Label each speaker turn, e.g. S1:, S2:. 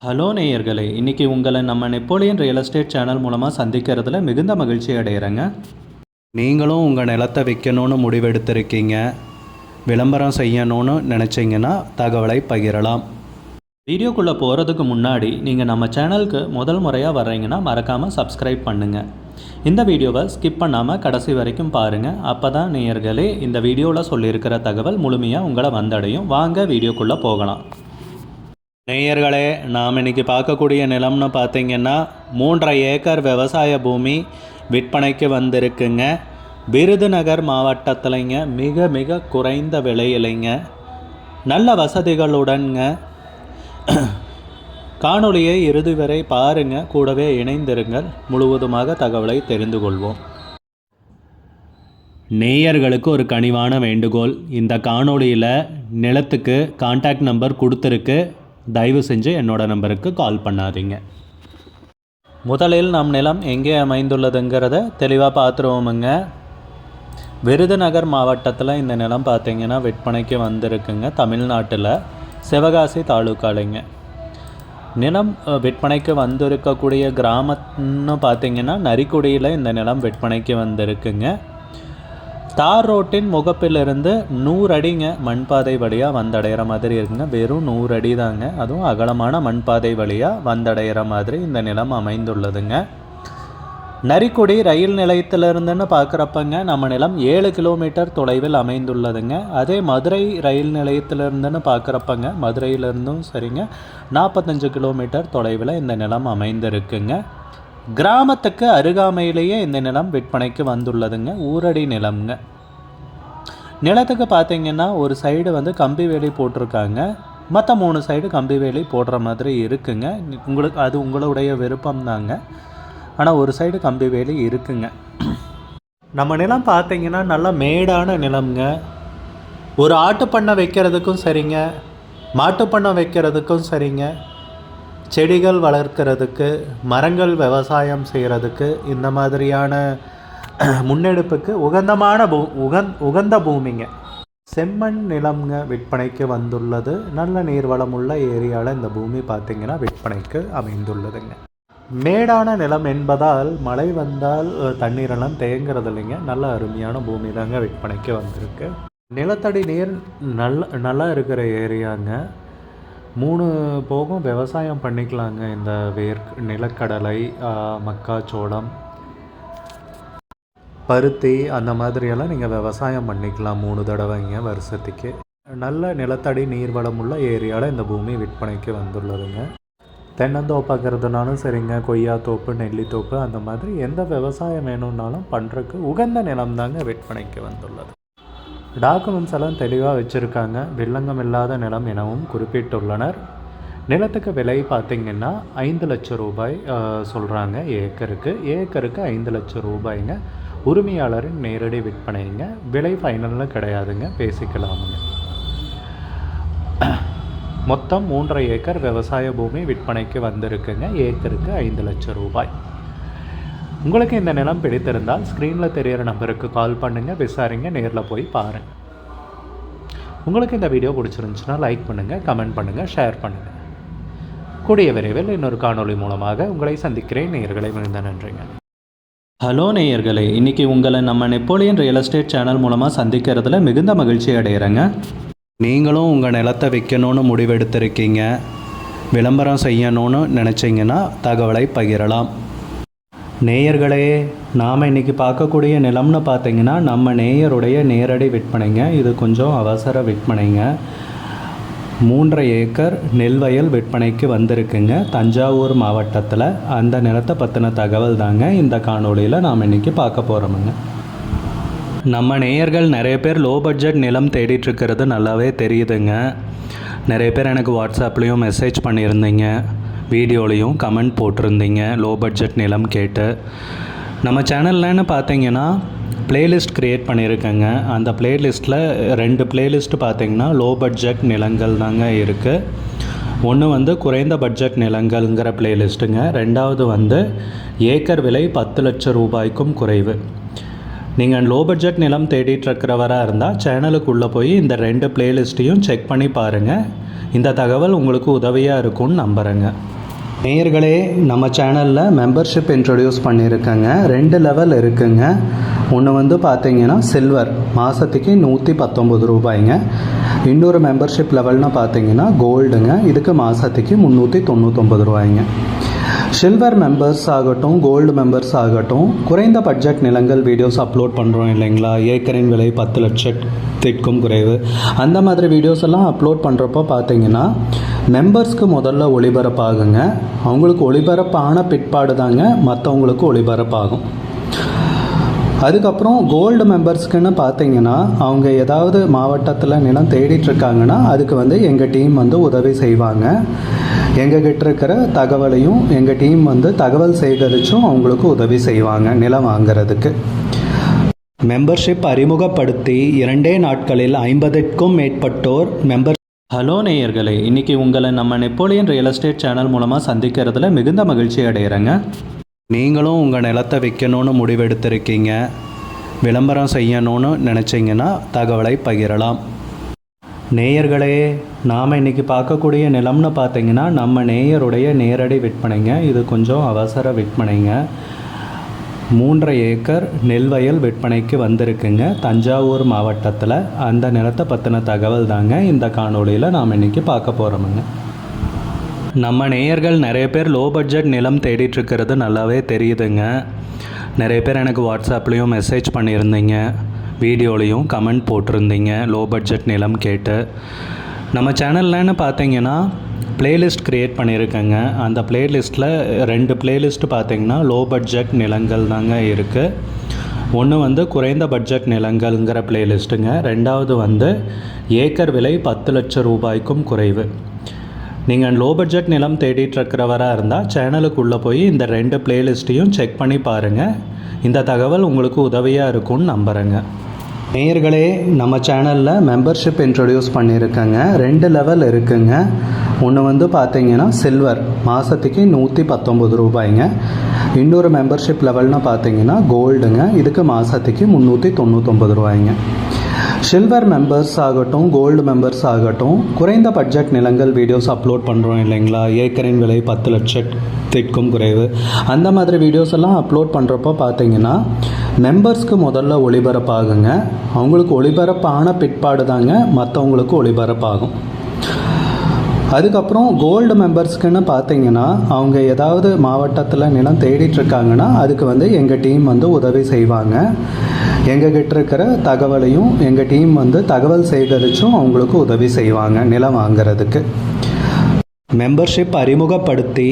S1: Hello நேயர்களே, இன்றைக்கி உங்களை நம்ம நெப்போலியன் ரியல் எஸ்டேட் சேனல் மூலமாக சந்திக்கிறதுல மிகுந்த மகிழ்ச்சி அடைகிறேங்க. நீங்களும் உங்கள் நிலத்தை விற்கணும்னு முடிவெடுத்திருக்கீங்க, விளம்பரம் செய்யணும்னு நினச்சிங்கன்னா தகவலை பகிரலாம். வீடியோக்குள்ளே போகிறதுக்கு முன்னாடி நீங்கள் நம்ம சேனலுக்கு முதல் முறையாக வர்றீங்கன்னா மறக்காமல் சப்ஸ்கிரைப் பண்ணுங்கள். இந்த வீடியோவை ஸ்கிப் பண்ணாமல் கடைசி வரைக்கும் பாருங்கள். அப்போ தான் நேயர்களே இந்த வீடியோவில் சொல்லியிருக்கிற தகவல் முழுமையாக உங்களை வந்தடையும். வாங்க வீடியோக்குள்ளே போகலாம். நேயர்களே, நாம் இன்றைக்கி பார்க்கக்கூடிய நிலம்னு பார்த்திங்கன்னா 3.5 ஏக்கர் விவசாய பூமி விற்பனைக்கு வந்திருக்குங்க. விருதுநகர் மாவட்டத்திலைங்க. மிக மிக குறைந்த விலையிலைங்க, நல்ல வசதிகளுடன்ங்க. காணொளியை இறுதி வரை பாருங்கள், கூடவே இணைந்திருங்கள். முழுவதுமாக தகவலை தெரிந்து கொள்வோம். நேயர்களுக்கு ஒரு கனிவான வேண்டுகோள், இந்த காணொளியில் நிலத்துக்கு கான்டாக்ட் நம்பர் கொடுத்துருக்கு, தயவு செஞ்சு என்னோட நம்பருக்கு கால் பண்ணாதீங்க. முதலில் நம் நிலம் எங்கே அமைந்துள்ளதுங்கிறத தெளிவாக பார்த்துருவோமுங்க. விருதுநகர் மாவட்டத்தில் இந்த நிலம் பார்த்திங்கன்னா விற்பனைக்கு வந்திருக்குங்க. தமிழ்நாட்டில் சிவகாசி தாலுக்காலைங்க. நிலம் விற்பனைக்கு வந்திருக்கக்கூடிய கிராமம்னு பார்த்திங்கன்னா நரிக்குடியில் இந்த நிலம் விற்பனைக்கு வந்திருக்குங்க. தார் ரோட்டின் முகப்பிலிருந்து 100 அடிங்க மண்பாதை வழியாக வந்தடைகிற மாதிரி இருக்குங்க. வெறும் 100 அடி தாங்க, அதுவும் அகலமான மண்பாதை வழியாக வந்தடைகிற மாதிரி இந்த நிலம் அமைந்துள்ளதுங்க. நரிக்குடி ரயில் நிலையத்திலிருந்துன்னு பார்க்குறப்பங்க நம்ம நிலம் 7 கிலோமீட்டர் தொலைவில் அமைந்துள்ளதுங்க. அதே மதுரை ரயில் நிலையத்திலிருந்துன்னு பார்க்குறப்பங்க மதுரையிலிருந்தும் சரிங்க 45 கிலோமீட்டர் தொலைவில் இந்த நிலம் அமைந்திருக்குங்க. கிராமத்துக்கு அருகாமையிலேயே இந்த நிலம் விற்பனைக்கு வந்துள்ளதுங்க. ஊரடி நிலம்ங்க. நிலத்துக்கு பார்த்திங்கன்னா ஒரு சைடு வந்து கம்பி வேலி போட்டிருக்காங்க, மற்ற 3 சைடு கம்பி வேலி போடுற மாதிரி இருக்குங்க. உங்களுக்கு அது உங்களுடைய விருப்பம் தாங்க, ஆனால் ஒரு சைடு கம்பி வேலி இருக்குங்க. நம்ம நிலம் பார்த்திங்கன்னா நல்லா மேடான நிலம்ங்க. ஒரு ஆட்டு பண்ணை வைக்கிறதுக்கும் சரிங்க, மாட்டு பண்ணை வைக்கிறதுக்கும் சரிங்க, செடிகள் வளர்க்கிறதுக்கு, மரங்கள் விவசாயம் செய்கிறதுக்கு, இந்த மாதிரியான முன்னெடுப்புக்கு உகந்த பூமிங்க. செம்மண் நிலம்ங்க விற்பனைக்கு வந்துள்ளது. நல்ல நீர்வளமுள்ள ஏரியாவில் இந்த பூமி பார்த்திங்கன்னா விற்பனைக்கு அமைந்துள்ளதுங்க. மேடான நிலம் என்பதால் மழை வந்தால் தண்ணீரெல்லாம் தேங்கிறது இல்லைங்க. நல்ல அருமையான பூமி தாங்க விற்பனைக்கு வந்திருக்கு. நிலத்தடி நீர் நல்லா இருக்கிற ஏரியாங்க. 3 போகம் விவசாயம் பண்ணிக்கலாங்க. இந்த நிலக்கடலை, மக்காச்சோளம், பருத்தி அந்த மாதிரியெல்லாம் நீங்கள் விவசாயம் பண்ணிக்கலாம் 3 தடவைங்க வருஷத்துக்கு. நல்ல நிலத்தடி நீர்வளம் உள்ள ஏரியாவில் இந்த பூமி விற்பனைக்கு வந்துள்ளதுங்க. தென்னந்தோப்பாக்கிறதுனாலும் சரிங்க, கொய்யாத்தோப்பு, நெல்லித்தோப்பு அந்த மாதிரி எந்த விவசாயம் வேணும்னாலும் பண்ணுறதுக்கு உகந்த நிலம் தாங்க விற்பனைக்கு வந்துள்ளது. டாக்குமெண்ட்ஸ் எல்லாம் தெளிவாக வச்சுருக்காங்க. வில்லங்கம் இல்லாத நிலம் எனவும் குறிப்பிட்டுள்ளனர். நிலத்துக்கு விலை பார்த்திங்கன்னா 5 லட்சம் ரூபாய் சொல்கிறாங்க ஏக்கருக்கு. 5 லட்சம் ரூபாய்ங்க. உரிமையாளரின் நேரடி விற்பனைங்க. விலை ஃபைனலில் கிடையாதுங்க, பேசிக்கலாமுங்க. மொத்தம் 3.5 ஏக்கர் விவசாய பூமி விற்பனைக்கு வந்திருக்குங்க. ஏக்கருக்கு 5 லட்சம் ரூபாய். உங்களுக்கு இந்த நிலம் பிடித்திருந்தால் ஸ்க்ரீனில் தெரிகிற நம்பருக்கு கால் பண்ணுங்கள், விசாரிங்க, நேரில் போய் பாருங்கள். உங்களுக்கு இந்த வீடியோ பிடிச்சிருந்துச்சுன்னா லைக் பண்ணுங்கள், கமெண்ட் பண்ணுங்கள், ஷேர் பண்ணுங்கள். கூடிய விரைவில் இன்னொரு காணொளி மூலமாக உங்களை சந்திக்கிறேன். நேயர்களை மிகுந்த நன்றிங்க. ஹலோ நேயர்களே, இன்றைக்கி உங்களை நம்ம நெப்போலியன் ரியல் எஸ்டேட் சேனல் மூலமாக சந்திக்கிறதுல மிகுந்த மகிழ்ச்சி அடைகிறேங்க. நீங்களும் உங்கள் நிலத்தை விற்கணும்னு முடிவெடுத்திருக்கீங்க, விளம்பரம் செய்யணும்னு நினச்சிங்கன்னா தகவலை பகிரலாம். நேயர்களே, நாம் இன்றைக்கி பார்க்கக்கூடிய நிலம்னு பார்த்திங்கன்னா நம்ம நேயருடைய நேரடி விற்பனைங்க. இது கொஞ்சம் அவசர விற்பனைங்க. 3.5 ஏக்கர் நெல் வயல் விற்பனைக்கு வந்திருக்குங்க தஞ்சாவூர் மாவட்டத்தில். அந்த நிலத்தை பற்றின தகவல் தாங்க இந்த காணொளியில் நாம் இன்றைக்கி பார்க்க போகிறோமுங்க. நம்ம நேயர்கள் நிறைய பேர் லோ பட்ஜெட் நிலம் தேடிட்டுருக்கிறது நல்லாவே தெரியுதுங்க. நிறைய பேர் எனக்கு வாட்ஸ்அப்லேயும் மெசேஜ் பண்ணியிருந்தீங்க, வீடியோலையும் கமெண்ட் போட்டிருந்தீங்க லோ பட்ஜெட் நிலம் கேட்டு. நம்ம சேனல்லன்னு பார்த்தீங்கன்னா ப்ளேலிஸ்ட் க்ரியேட் பண்ணியிருக்கேங்க. அந்த ப்ளேலிஸ்ட்டில் 2 ப்ளேலிஸ்ட்டு பார்த்திங்கன்னா லோ பட்ஜெட் நிலங்கள் தாங்க இருக்குது. ஒன்று வந்து குறைந்த பட்ஜெட் நிலங்கள்ங்கிற ப்ளேலிஸ்ட்டுங்க. 2வது வந்து ஏக்கர் விலை 10 லட்சம் ரூபாய்க்கும் குறைவு. நீங்கள் லோ பட்ஜெட் நிலம் தேடிட்டு இருக்கிறவராக இருந்தால் சேனலுக்குள்ளே போய் இந்த 2 பிளேலிஸ்ட்டையும் செக் பண்ணி பாருங்கள். இந்த தகவல் உங்களுக்கு உதவியாக இருக்கும்னு நம்புகிறேங்க. நேயர்களே, நம்ம சேனலில் மெம்பர்ஷிப் இன்ட்ரடியூஸ் பண்ணியிருக்கேங்க. 2 லெவல் இருக்குங்க. ஒன்று வந்து பார்த்தீங்கன்னா சில்வர், மாதத்துக்கு 119 ரூபாய்ங்க. இன்னொரு மெம்பர்ஷிப் லெவல்னு பார்த்தீங்கன்னா கோல்டுங்க, இதுக்கு மாதத்துக்கு 399 ரூபாய்ங்க. சில்வர் மெம்பர்ஸ் ஆகட்டும், கோல்டு மெம்பர்ஸ் ஆகட்டும், குறைந்த பட்ஜெட் நிலங்கள் வீடியோஸ் அப்லோட் பண்ணுறோம் இல்லைங்களா, ஏக்கரின் விலை 10 லட்சத்திற்கும் குறைவு, அந்த மாதிரி வீடியோஸ் எல்லாம் அப்லோட் பண்ணுறப்போ பார்த்தீங்கன்னா மெம்பர்ஸ்க்கு முதல்ல ஒளிபரப்பாகுங்க. அவங்களுக்கு ஒளிபரப்பான பிற்பாடு தாங்க மற்றவங்களுக்கு ஒளிபரப்பாகும். அதுக்கப்புறம் கோல்டு மெம்பர்ஸ்க்குன்னு பார்த்தீங்கன்னா அவங்க ஏதாவது மாவட்டத்தில் நிலம் தேடிட்டுருக்காங்கன்னா அதுக்கு வந்து எங்கள் டீம் வந்து உதவி செய்வாங்க. எங்ககிட்ட இருக்கிற தகவலையும் எங்கள் டீம் வந்து தகவல் சேகரித்தும் அவங்களுக்கு உதவி செய்வாங்க நிலம் வாங்கிறதுக்கு. மெம்பர்ஷிப் அறிமுகப்படுத்தி 2 நாட்களில் 50க்கும் மேற்பட்டோர் மெம்பர். ஹலோ நேயர்களே, இன்றைக்கி உங்களை நம்ம நெப்போலியன் ரியல் எஸ்டேட் சேனல் மூலமாக சந்திக்கிறதுல மிகுந்த மகிழ்ச்சி அடைகிறேங்க. நீங்களும் உங்கள் நிலத்தை விற்கணும்னு முடிவெடுத்திருக்கீங்க, விளம்பரம் செய்யணும்னு நினச்சிங்கன்னா தகவலை பகிரலாம். நேயர்களே, நாம் இன்றைக்கி பார்க்கக்கூடிய நிலம்னு பார்த்தீங்கன்னா நம்ம நேயருடைய நேரடி விற்பனைங்க. இது கொஞ்சம் அவசர விற்பனைங்க. 3.5 ஏக்கர் நெல் வயல் விற்பனைக்கு வந்திருக்குங்க தஞ்சாவூர் மாவட்டத்தில். அந்த நிலத்தை பற்றின தகவல் தாங்க இந்த காணொளியில் நாம் இன்றைக்கி பார்க்க போகிறோமுங்க. நம்ம நேயர்கள் நிறைய பேர் லோ பட்ஜெட் நிலம் தேடிட்டுருக்கிறது நல்லாவே தெரியுதுங்க. நிறைய பேர் எனக்கு வாட்ஸ்அப்லேயும் மெசேஜ் பண்ணியிருந்தீங்க, வீடியோலையும் கமெண்ட் போட்டிருந்தீங்க லோ பட்ஜெட் நிலம் கேட்டு. நம்ம சேனல்லன்னு பார்த்தீங்கன்னா பிளேலிஸ்ட் க்ரியேட் பண்ணியிருக்கேங்க. அந்த பிளேலிஸ்ட்டில் 2 பிளேலிஸ்ட்டு பார்த்தீங்கன்னா லோ பட்ஜெட் நிலங்கள் தாங்க இருக்குது. ஒன்று வந்து குறைந்த பட்ஜெட் நிலங்கள்ங்கிற பிளேலிஸ்ட்டுங்க. 2வது வந்து ஏக்கர் விலை 10 லட்சம் ரூபாய்க்கும் குறைவு. நீங்கள் லோ பட்ஜெட் நிலம் தேடிட்டு இருக்கிறவராக இருந்தால் சேனலுக்குள்ளே போய் இந்த 2 பிளேலிஸ்ட்டையும் செக் பண்ணி பாருங்கள். இந்த தகவல் உங்களுக்கு உதவியாக இருக்கும்னு நம்புகிறேங்க. நேயர்களே, நம்ம சேனலில் மெம்பர்ஷிப் இன்ட்ரடியூஸ் பண்ணியிருக்கேங்க. 2 லெவல் இருக்குங்க. ஒன்று வந்து பார்த்தீங்கன்னா சில்வர், மாதத்துக்கு 119 ரூபாய்ங்க. இன்னொரு மெம்பர்ஷிப் லெவல்னு பார்த்தீங்கன்னா கோல்டுங்க, இதுக்கு மாதத்துக்கு 399 ரூபாய்ங்க. சில்வர் மெம்பர்ஸ் ஆகட்டும், கோல்டு மெம்பர்ஸ் ஆகட்டும், குறைந்த பட்ஜெட் நிலங்கள் வீடியோஸ் அப்லோட் பண்ணுறோம் இல்லைங்களா, ஏக்கரின் விலை 10 லட்சத்திற்கும் குறைவு, அந்த மாதிரி வீடியோஸ் எல்லாம் அப்லோட் பண்ணுறப்போ பார்த்தீங்கன்னா மெம்பர்ஸ்க்கு முதல்ல ஒளிபரப்பாகுங்க. அவங்களுக்கு ஒளிபரப்பான பிற்பாடு தாங்க மற்றவங்களுக்கு ஒளிபரப்பாகும். அதுக்கப்புறம் கோல்டு மெம்பர்ஸ்க்குன்னு பார்த்தீங்கன்னா அவங்க ஏதாவது மாவட்டத்தில் நிலம் தேடிட்டுருக்காங்கன்னா அதுக்கு வந்து எங்கள் டீம் வந்து உதவி செய்வாங்க. எங்ககிட்ட இருக்கிற தகவலையும் எங்கள் டீம் வந்து தகவல் சேகரித்தும் அவங்களுக்கு உதவி செய்வாங்க நிலம் வாங்கிறதுக்கு. மெம்பர்ஷிப் அறிமுகப்படுத்தி